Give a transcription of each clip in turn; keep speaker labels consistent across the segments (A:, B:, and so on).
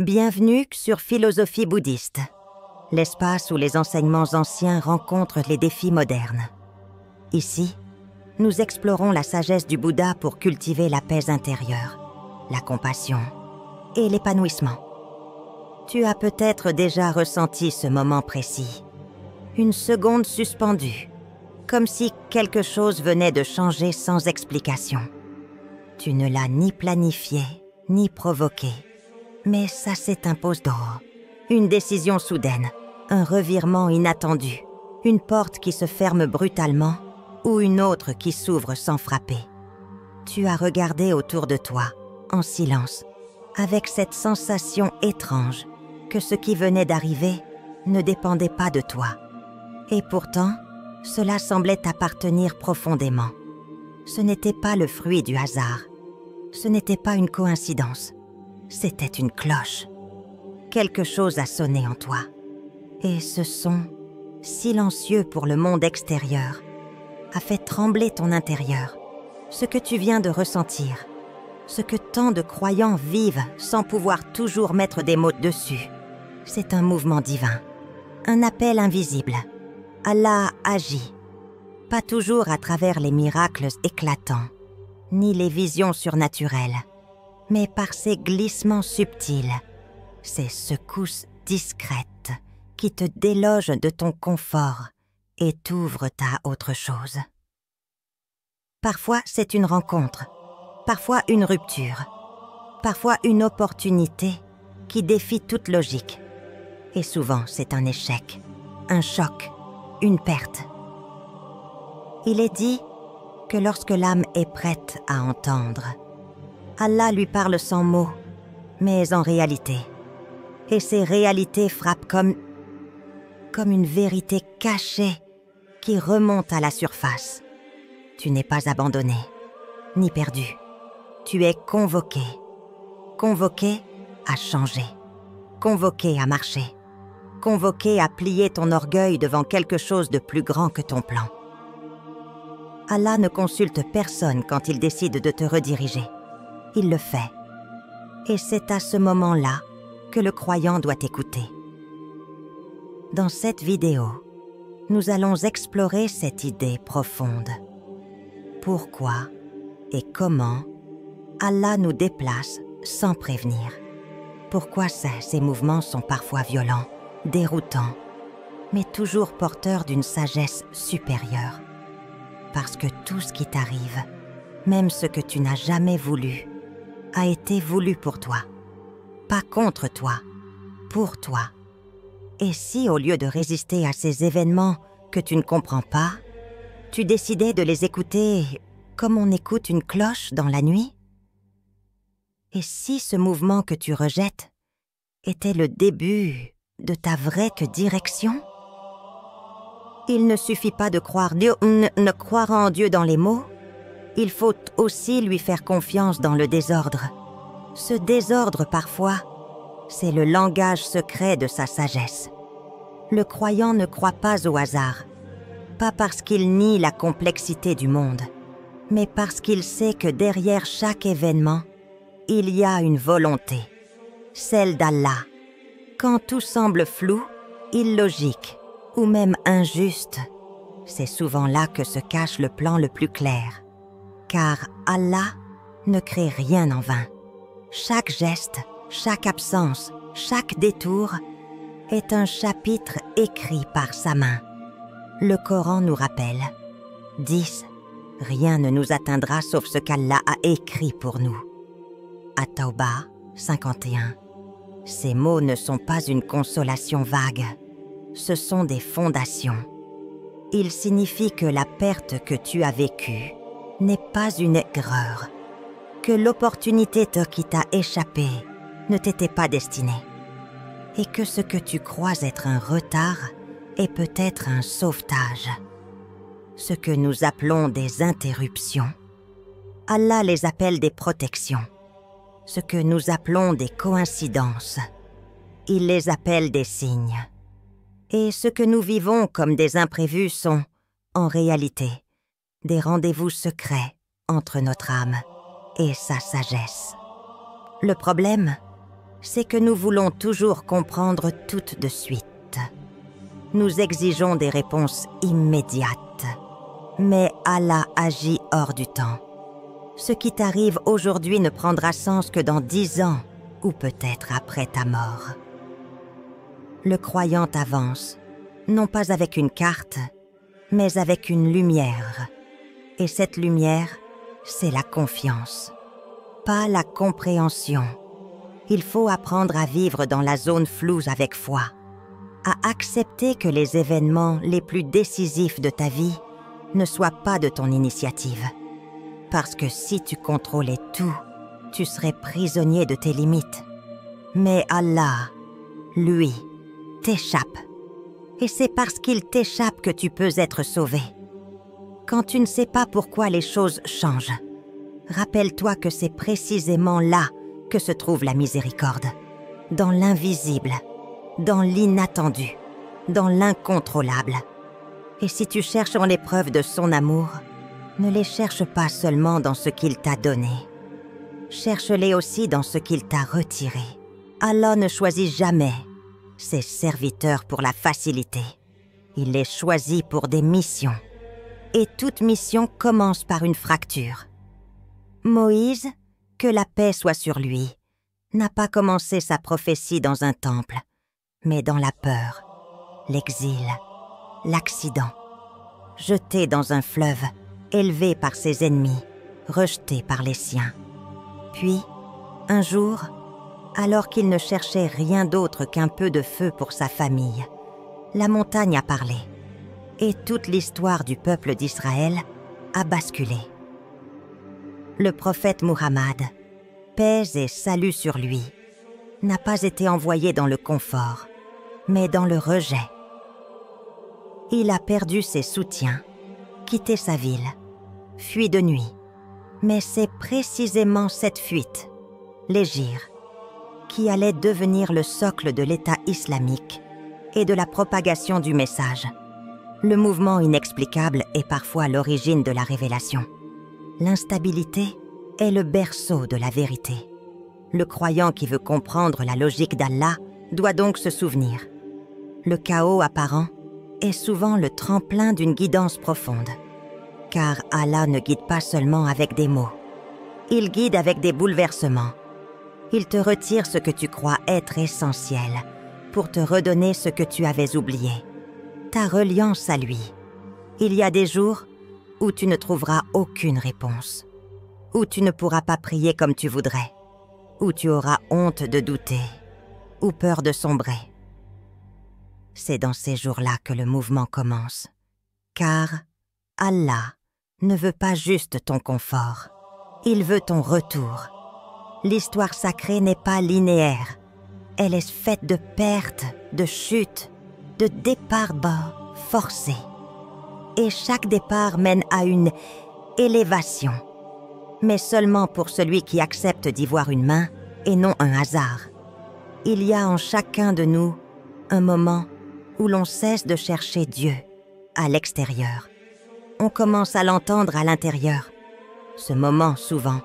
A: Bienvenue sur Philosophie bouddhiste, l'espace où les enseignements anciens rencontrent les défis modernes. Ici, nous explorons la sagesse du Bouddha pour cultiver la paix intérieure, la compassion et l'épanouissement. Tu as peut-être déjà ressenti ce moment précis, une seconde suspendue, comme si quelque chose venait de changer sans explication. Tu ne l'as ni planifié, ni provoqué, mais ça s'est imposé d'or. Une décision soudaine, un revirement inattendu, une porte qui se ferme brutalement ou une autre qui s'ouvre sans frapper. Tu as regardé autour de toi, en silence, avec cette sensation étrange que ce qui venait d'arriver ne dépendait pas de toi. Et pourtant, cela semblait t'appartenir profondément. Ce n'était pas le fruit du hasard. Ce n'était pas une coïncidence. C'était une cloche. Quelque chose a sonné en toi. Et ce son, silencieux pour le monde extérieur, a fait trembler ton intérieur. Ce que tu viens de ressentir, ce que tant de croyants vivent sans pouvoir toujours mettre des mots dessus, c'est un mouvement divin, un appel invisible. Allah agit, pas toujours à travers les miracles éclatants, ni les visions surnaturelles, mais par ces glissements subtils, ces secousses discrètes qui te délogent de ton confort et t'ouvrent à autre chose. Parfois, c'est une rencontre, parfois une rupture, parfois une opportunité qui défie toute logique. Et souvent, c'est un échec, un choc, une perte. Il est dit que lorsque l'âme est prête à entendre, Allah lui parle sans mots, mais en réalité. Et ces réalités frappent comme une vérité cachée qui remonte à la surface. Tu n'es pas abandonné, ni perdu. Tu es convoqué. Convoqué à changer. Convoqué à marcher. Convoqué à plier ton orgueil devant quelque chose de plus grand que ton plan. Allah ne consulte personne quand il décide de te rediriger. Il le fait. Et c'est à ce moment-là que le croyant doit écouter. Dans cette vidéo, nous allons explorer cette idée profonde. Pourquoi et comment Allah nous déplace sans prévenir? Pourquoi ces mouvements sont parfois violents, déroutants, mais toujours porteurs d'une sagesse supérieure? Parce que tout ce qui t'arrive, même ce que tu n'as jamais voulu, a été voulu pour toi. Pas contre toi, pour toi. Et si, au lieu de résister à ces événements que tu ne comprends pas, tu décidais de les écouter comme on écoute une cloche dans la nuit? Et si ce mouvement que tu rejettes était le début de ta vraie direction? Il ne suffit pas de croire Dieu, ne croire en Dieu dans les mots. Il faut aussi lui faire confiance dans le désordre. Ce désordre, parfois, c'est le langage secret de sa sagesse. Le croyant ne croit pas au hasard, pas parce qu'il nie la complexité du monde, mais parce qu'il sait que derrière chaque événement, il y a une volonté, celle d'Allah. Quand tout semble flou, illogique ou même injuste, c'est souvent là que se cache le plan le plus clair. Car Allah ne crée rien en vain. Chaque geste, chaque absence, chaque détour est un chapitre écrit par sa main. Le Coran nous rappelle 10. Rien ne nous atteindra sauf ce qu'Allah a écrit pour nous. At-Tawbah 51. Ces mots ne sont pas une consolation vague. Ce sont des fondations. Ils signifient que la perte que tu as vécue n'est pas une erreur, que l'opportunité qui t'a échappé ne t'était pas destinée, et que ce que tu crois être un retard est peut-être un sauvetage. Ce que nous appelons des interruptions, Allah les appelle des protections. Ce que nous appelons des coïncidences, il les appelle des signes. Et ce que nous vivons comme des imprévus sont, en réalité, des rendez-vous secrets entre notre âme et sa sagesse. Le problème, c'est que nous voulons toujours comprendre tout de suite. Nous exigeons des réponses immédiates. Mais Allah agit hors du temps. Ce qui t'arrive aujourd'hui ne prendra sens que dans 10 ans, ou peut-être après ta mort. Le croyant avance, non pas avec une carte, mais avec une lumière. Et cette lumière, c'est la confiance, pas la compréhension. Il faut apprendre à vivre dans la zone floue avec foi, à accepter que les événements les plus décisifs de ta vie ne soient pas de ton initiative. Parce que si tu contrôlais tout, tu serais prisonnier de tes limites. Mais Allah, lui, t'échappe. Et c'est parce qu'il t'échappe que tu peux être sauvé. Quand tu ne sais pas pourquoi les choses changent, rappelle-toi que c'est précisément là que se trouve la miséricorde. Dans l'invisible, dans l'inattendu, dans l'incontrôlable. Et si tu cherches en l'épreuve de son amour, ne les cherche pas seulement dans ce qu'il t'a donné. Cherche-les aussi dans ce qu'il t'a retiré. Allah ne choisit jamais ses serviteurs pour la facilité. Il les choisit pour des missions. Et toute mission commence par une fracture. Moïse, que la paix soit sur lui, n'a pas commencé sa prophétie dans un temple, mais dans la peur, l'exil, l'accident. Jeté dans un fleuve, élevé par ses ennemis, rejeté par les siens. Puis, un jour, alors qu'il ne cherchait rien d'autre qu'un peu de feu pour sa famille, la montagne a parlé, et toute l'histoire du peuple d'Israël a basculé. Le prophète Muhammad, paix et salut sur lui, n'a pas été envoyé dans le confort, mais dans le rejet. Il a perdu ses soutiens, quitté sa ville, fui de nuit. Mais c'est précisément cette fuite, l'hégire, qui allait devenir le socle de l'État islamique et de la propagation du message. Le mouvement inexplicable est parfois l'origine de la révélation. L'instabilité est le berceau de la vérité. Le croyant qui veut comprendre la logique d'Allah doit donc se souvenir. Le chaos apparent est souvent le tremplin d'une guidance profonde. Car Allah ne guide pas seulement avec des mots. Il guide avec des bouleversements. Il te retire ce que tu crois être essentiel pour te redonner ce que tu avais oublié. Ta reliance à lui. Il y a des jours où tu ne trouveras aucune réponse, où tu ne pourras pas prier comme tu voudrais, où tu auras honte de douter, ou peur de sombrer. C'est dans ces jours-là que le mouvement commence. Car Allah ne veut pas juste ton confort, il veut ton retour. L'histoire sacrée n'est pas linéaire, elle est faite de pertes, de chutes, de départs bas forcés. Et chaque départ mène à une élévation, mais seulement pour celui qui accepte d'y voir une main et non un hasard. Il y a en chacun de nous un moment où l'on cesse de chercher Dieu à l'extérieur. On commence à l'entendre à l'intérieur. Ce moment, souvent,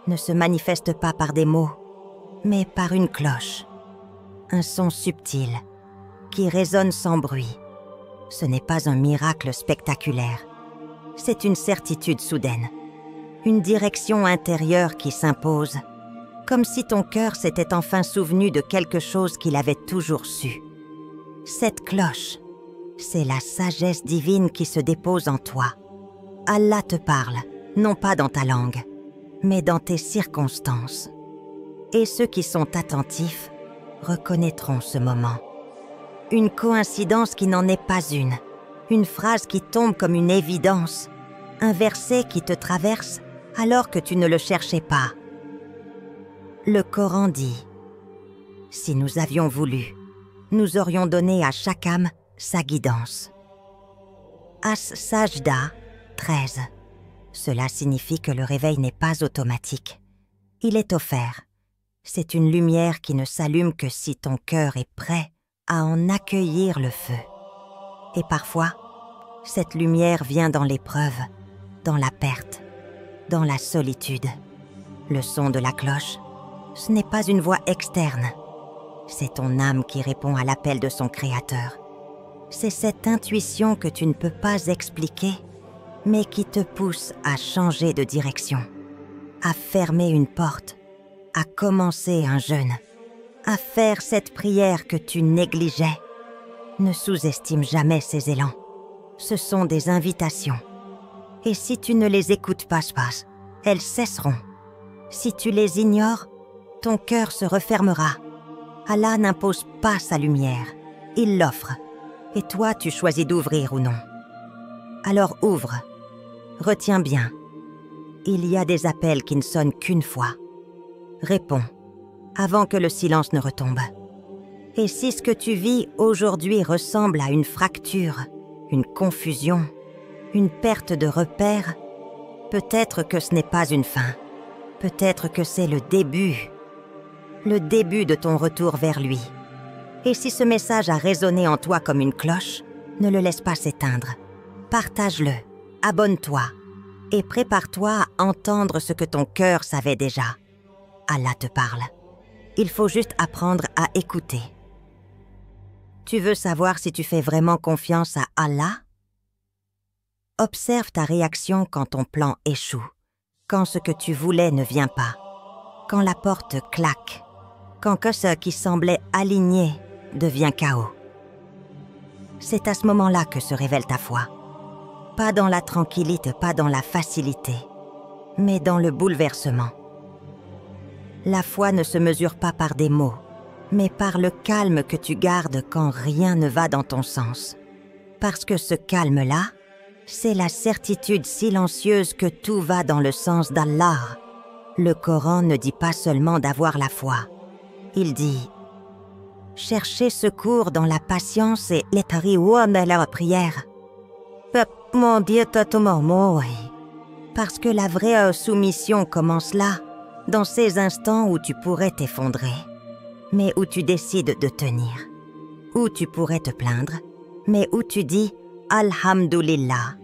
A: ne se manifeste pas par des mots, mais par une cloche. Un son subtil, qui résonne sans bruit. Ce n'est pas un miracle spectaculaire. C'est une certitude soudaine. Une direction intérieure qui s'impose, comme si ton cœur s'était enfin souvenu de quelque chose qu'il avait toujours su. Cette cloche, c'est la sagesse divine qui se dépose en toi. Allah te parle, non pas dans ta langue, mais dans tes circonstances. Et ceux qui sont attentifs reconnaîtront ce moment. Une coïncidence qui n'en est pas une phrase qui tombe comme une évidence, un verset qui te traverse alors que tu ne le cherchais pas. Le Coran dit « Si nous avions voulu, nous aurions donné à chaque âme sa guidance. » As-Sajda 13. Cela signifie que le réveil n'est pas automatique. Il est offert. C'est une lumière qui ne s'allume que si ton cœur est prêt à en accueillir le feu. Et parfois, cette lumière vient dans l'épreuve, dans la perte, dans la solitude. Le son de la cloche, ce n'est pas une voix externe, C'est ton âme qui répond à l'appel de son créateur. C'est cette intuition que tu ne peux pas expliquer, mais qui te pousse à changer de direction, à fermer une porte, à commencer un jeûne, à faire cette prière que tu négligeais. Ne sous-estime jamais ces élans. Ce sont des invitations. Et si tu ne les écoutes pas, elles cesseront. Si tu les ignores, ton cœur se refermera. Allah n'impose pas sa lumière, il l'offre. Et toi, tu choisis d'ouvrir ou non. Alors ouvre. Retiens bien. Il y a des appels qui ne sonnent qu'une fois. Réponds, avant que le silence ne retombe. Et si ce que tu vis aujourd'hui ressemble à une fracture, une confusion, une perte de repère, peut-être que ce n'est pas une fin. Peut-être que c'est le début de ton retour vers lui. Et si ce message a résonné en toi comme une cloche, ne le laisse pas s'éteindre. Partage-le, abonne-toi et prépare-toi à entendre ce que ton cœur savait déjà. Allah te parle. Il faut juste apprendre à écouter. Tu veux savoir si tu fais vraiment confiance à Allah? Observe ta réaction quand ton plan échoue, quand ce que tu voulais ne vient pas, quand la porte claque, quand que ce qui semblait aligné devient chaos. C'est à ce moment-là que se révèle ta foi. Pas dans la tranquillité, pas dans la facilité, mais dans le bouleversement. La foi ne se mesure pas par des mots, mais par le calme que tu gardes quand rien ne va dans ton sens. Parce que ce calme-là, c'est la certitude silencieuse que tout va dans le sens d'Allah. Le Coran ne dit pas seulement d'avoir la foi. Il dit « Cherchez secours dans la patience et les tariouam de la prière. » Mon Dieu, parce que la vraie soumission commence là, dans ces instants où tu pourrais t'effondrer, mais où tu décides de tenir. Où tu pourrais te plaindre, mais où tu dis « Alhamdulillah ».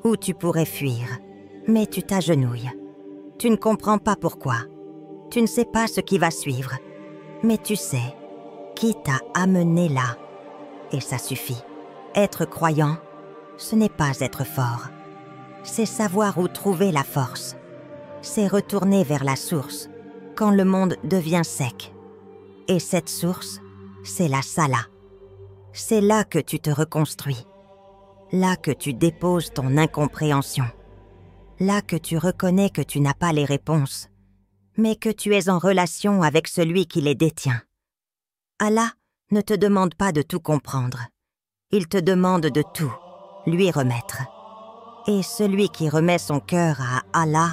A: Où tu pourrais fuir, mais tu t'agenouilles. Tu ne comprends pas pourquoi. Tu ne sais pas ce qui va suivre, mais tu sais qui t'a amené là. Et ça suffit. Être croyant, ce n'est pas être fort. C'est savoir où trouver la force. C'est retourner vers la source, quand le monde devient sec. Et cette source, c'est la Salah. C'est là que tu te reconstruis. Là que tu déposes ton incompréhension. Là que tu reconnais que tu n'as pas les réponses, mais que tu es en relation avec celui qui les détient. Allah ne te demande pas de tout comprendre. Il te demande de tout, lui remettre. Et celui qui remet son cœur à Allah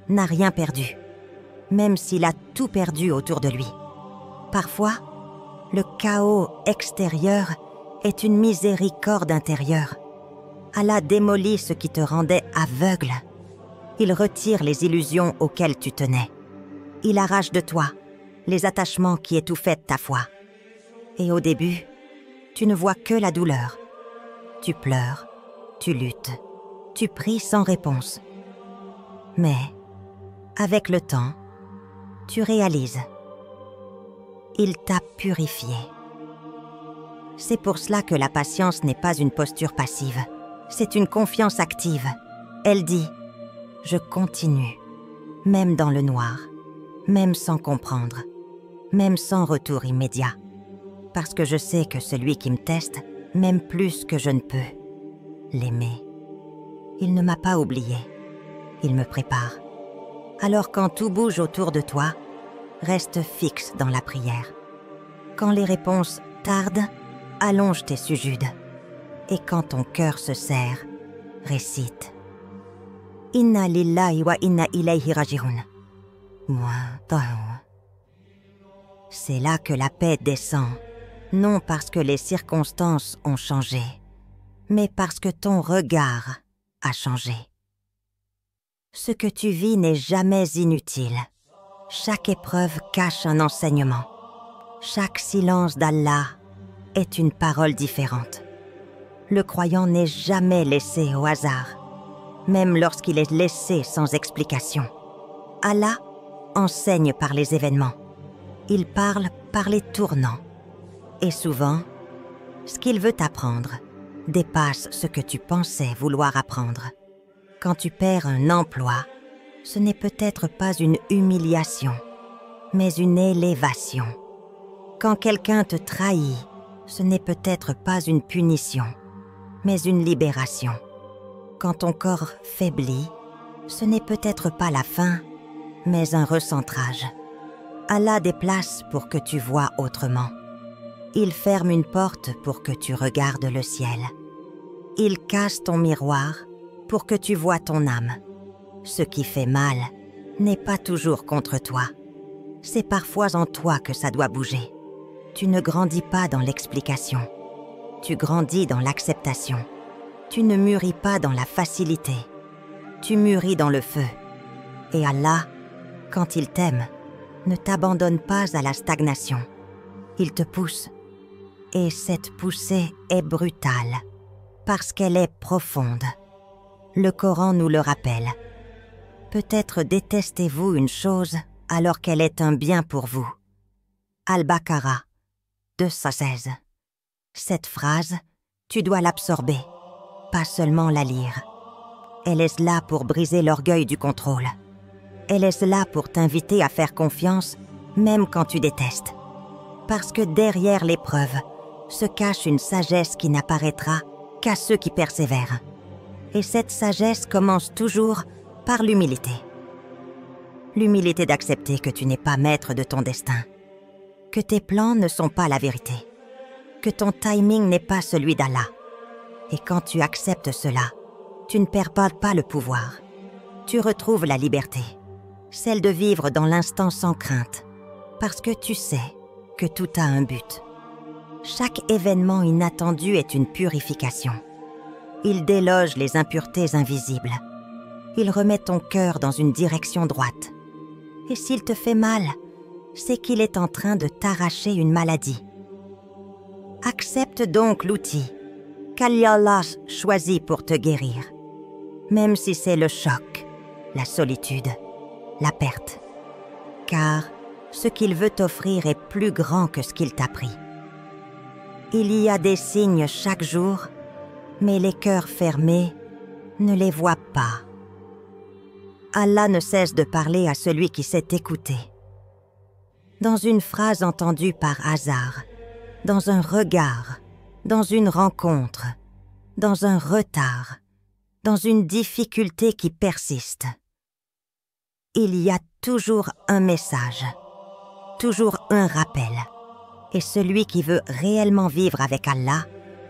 A: n'a rien perdu, même s'il a tout perdu autour de lui. Parfois, le chaos extérieur est une miséricorde intérieure. Allah démolit ce qui te rendait aveugle. Il retire les illusions auxquelles tu tenais. Il arrache de toi les attachements qui étouffaient ta foi. Et au début, tu ne vois que la douleur. Tu pleures, tu luttes, tu pries sans réponse. Mais, avec le temps, tu réalises. Il t'a purifié. C'est pour cela que la patience n'est pas une posture passive. C'est une confiance active. Elle dit « Je continue, même dans le noir, même sans comprendre, même sans retour immédiat. Parce que je sais que celui qui me teste m'aime plus que je ne peux. L'aimer. Il ne m'a pas oublié. Il me prépare. Alors quand tout bouge autour de toi, reste fixe dans la prière. Quand les réponses tardent, allonge tes sujudes. Et quand ton cœur se serre, récite « Inna lillahi wa inna ilayhi raji'un » C'est là que la paix descend, non parce que les circonstances ont changé, mais parce que ton regard a changé. Ce que tu vis n'est jamais inutile. Chaque épreuve cache un enseignement. Chaque silence d'Allah est une parole différente. Le croyant n'est jamais laissé au hasard, même lorsqu'il est laissé sans explication. Allah enseigne par les événements. Il parle par les tournants. Et souvent, ce qu'il veut apprendre dépasse ce que tu pensais vouloir apprendre. Quand tu perds un emploi, ce n'est peut-être pas une humiliation, mais une élévation. Quand quelqu'un te trahit, ce n'est peut-être pas une punition, mais une libération. Quand ton corps faiblit, ce n'est peut-être pas la fin, mais un recentrage. Allah déplace pour que tu vois autrement. Il ferme une porte pour que tu regardes le ciel. Il casse ton miroir pour que tu vois ton âme. Ce qui fait mal n'est pas toujours contre toi. C'est parfois en toi que ça doit bouger. Tu ne grandis pas dans l'explication. Tu grandis dans l'acceptation. Tu ne mûris pas dans la facilité. Tu mûris dans le feu. Et Allah, quand il t'aime, ne t'abandonne pas à la stagnation. Il te pousse. Et cette poussée est brutale, parce qu'elle est profonde. Le Coran nous le rappelle. Peut-être détestez-vous une chose alors qu'elle est un bien pour vous. Al-Baqarah, 216. Cette phrase, tu dois l'absorber, pas seulement la lire. Elle est là pour briser l'orgueil du contrôle. Elle est là pour t'inviter à faire confiance, même quand tu détestes. Parce que derrière l'épreuve se cache une sagesse qui n'apparaîtra qu'à ceux qui persévèrent. Et cette sagesse commence toujours par l'humilité. L'humilité d'accepter que tu n'es pas maître de ton destin, que tes plans ne sont pas la vérité, que ton timing n'est pas celui d'Allah. Et quand tu acceptes cela, tu ne perds pas le pouvoir. Tu retrouves la liberté, celle de vivre dans l'instant sans crainte, parce que tu sais que tout a un but. Chaque événement inattendu est une purification. Il déloge les impuretés invisibles. Il remet ton cœur dans une direction droite. Et s'il te fait mal, c'est qu'il est en train de t'arracher une maladie. Accepte donc l'outil qu'Allah choisit pour te guérir, même si c'est le choc, la solitude, la perte. Car ce qu'il veut t'offrir est plus grand que ce qu'il t'a pris. Il y a des signes chaque jour, mais les cœurs fermés ne les voient pas. Allah ne cesse de parler à celui qui sait écouter. Dans une phrase entendue par hasard, dans un regard, dans une rencontre, dans un retard, dans une difficulté qui persiste. Il y a toujours un message, toujours un rappel. Et celui qui veut réellement vivre avec Allah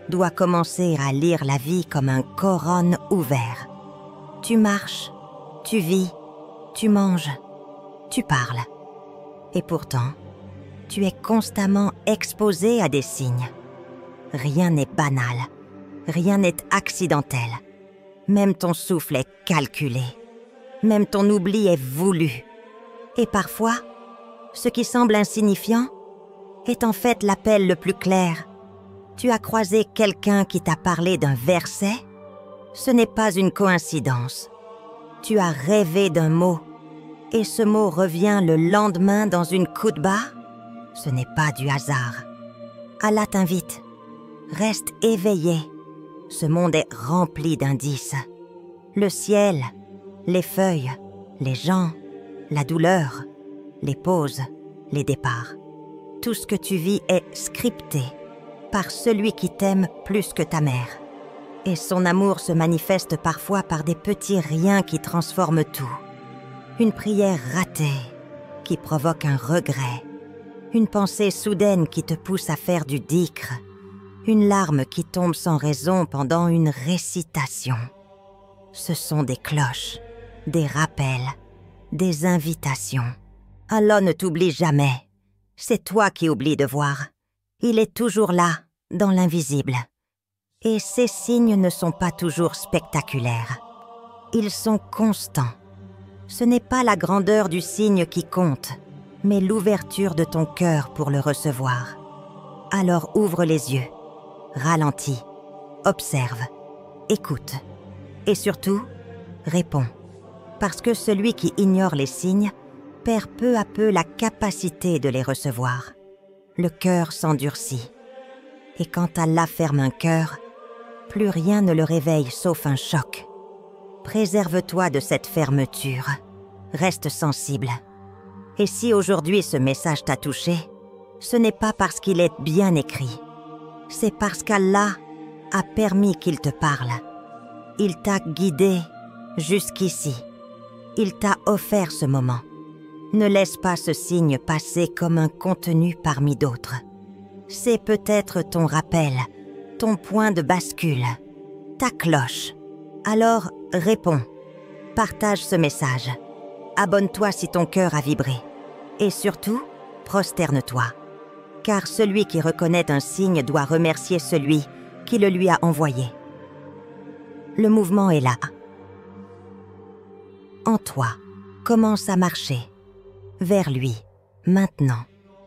A: doit commencer à lire la vie comme un Coran ouvert. Tu marches, tu vis, tu manges, tu parles. Et pourtant, tu es constamment exposé à des signes. Rien n'est banal, rien n'est accidentel. Même ton souffle est calculé, même ton oubli est voulu. Et parfois, ce qui semble insignifiant est en fait l'appel le plus clair. Tu as croisé quelqu'un qui t'a parlé d'un verset? Ce n'est pas une coïncidence. Tu as rêvé d'un mot, et ce mot revient le lendemain dans une khutba? Ce n'est pas du hasard. Allah t'invite. Reste éveillé. Ce monde est rempli d'indices. Le ciel, les feuilles, les gens, la douleur, les pauses, les départs. Tout ce que tu vis est scripté par celui qui t'aime plus que ta mère. Et son amour se manifeste parfois par des petits riens qui transforment tout. Une prière ratée qui provoque un regret. Une pensée soudaine qui te pousse à faire du dhikr. Une larme qui tombe sans raison pendant une récitation. Ce sont des cloches, des rappels, des invitations. Allah ne t'oublie jamais. C'est toi qui oublies de voir. Il est toujours là, dans l'invisible. Et ces signes ne sont pas toujours spectaculaires. Ils sont constants. Ce n'est pas la grandeur du signe qui compte, mais l'ouverture de ton cœur pour le recevoir. Alors ouvre les yeux, ralentis, observe, écoute. Et surtout, réponds. Parce que celui qui ignore les signes perd peu à peu la capacité de les recevoir. Le cœur s'endurcit. Et quand Allah ferme un cœur, plus rien ne le réveille sauf un choc. Préserve-toi de cette fermeture. Reste sensible. Et si aujourd'hui ce message t'a touché, ce n'est pas parce qu'il est bien écrit. C'est parce qu'Allah a permis qu'il te parle. Il t'a guidé jusqu'ici. Il t'a offert ce moment. Ne laisse pas ce signe passer comme un contenu parmi d'autres. C'est peut-être ton rappel, ton point de bascule, ta cloche. Alors réponds, partage ce message. Abonne-toi si ton cœur a vibré. Et surtout, prosterne-toi. Car celui qui reconnaît un signe doit remercier celui qui le lui a envoyé. Le mouvement est là. En toi, commence à marcher vers lui, maintenant.